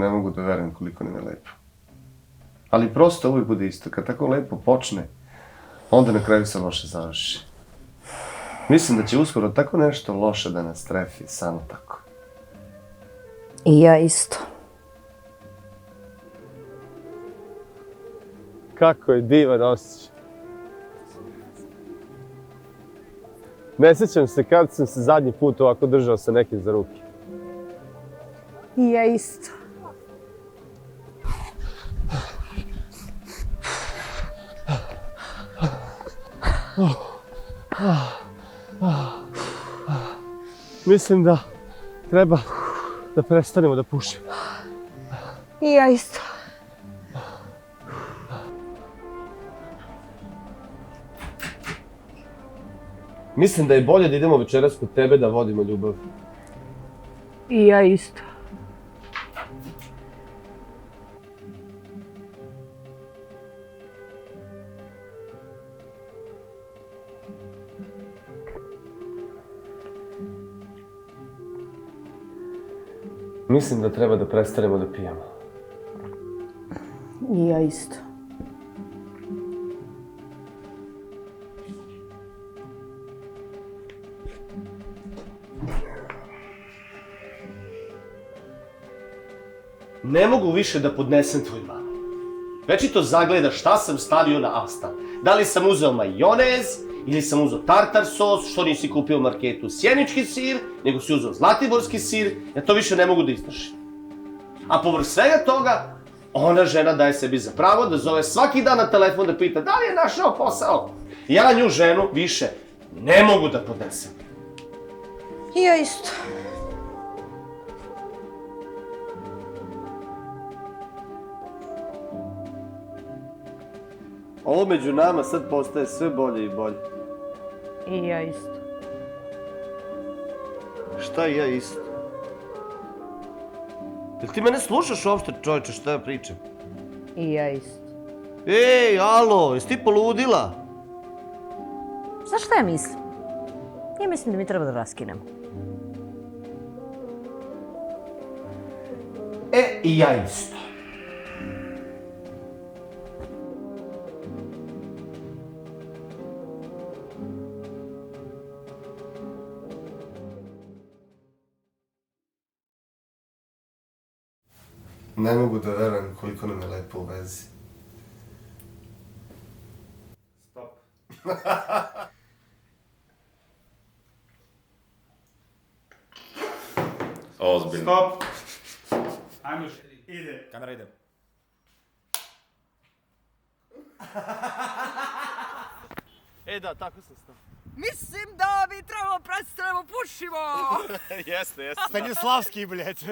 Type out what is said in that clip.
ne mogu da verujem koliko nam je lepo. Ali prosto uvijek bude isto. Kad tako lepo počne, onda na kraju se loše završi. Mislim da će uskoro tako nešto loše da nas trefi, samo tako. I ja isto. Kako je divan osjećaj. Ne sjećam se kad sam se zadnji put ovako držao sa nekim za ruke. I ja isto. Mislim da treba da prestanemo da pušimo. I ja isto. Mislim da je bolje da idemo večeras kod tebe da vodimo ljubav. I ja isto. Mislim da treba da prestanemo da pijemo. I ja isto. Ne mogu više da podnesem tvoj mamu. Večito zagleda šta sam stavio na asta. Da li sam uzeo majonez, ili sam uzeo tartar sos, što nisi kupio u marketu sjenički sir, nego si uzeo zlatiborski sir, ja to više ne mogu da izdržim. A povrh svega toga, ona žena daje sebi za pravo da zove svaki dan na telefon da pita da li je našao posao. Ja nju ženu više ne mogu da podnesem. I ja isto. Ovo među nama sad postaje sve bolje i bolje. I ja isto. Šta i ja isto? Jel ti mene slušaš uopšte, čovječe, šta ja pričam? I ja isto. Ej, alo, jesi ti poludila? Znaš šta ja mislim? Ja mislim da mi treba da raskinemo. I ja isto. Ne mogu da verujem koliko nam je lepo u vezi. Stop. Ozbiljno. Stop. Ajmo još. Ide. Kamera ide. Da, tako sam stao. Mislim da bi trebalo prestanemo pušimo! Jeste. Станиславский, блядь.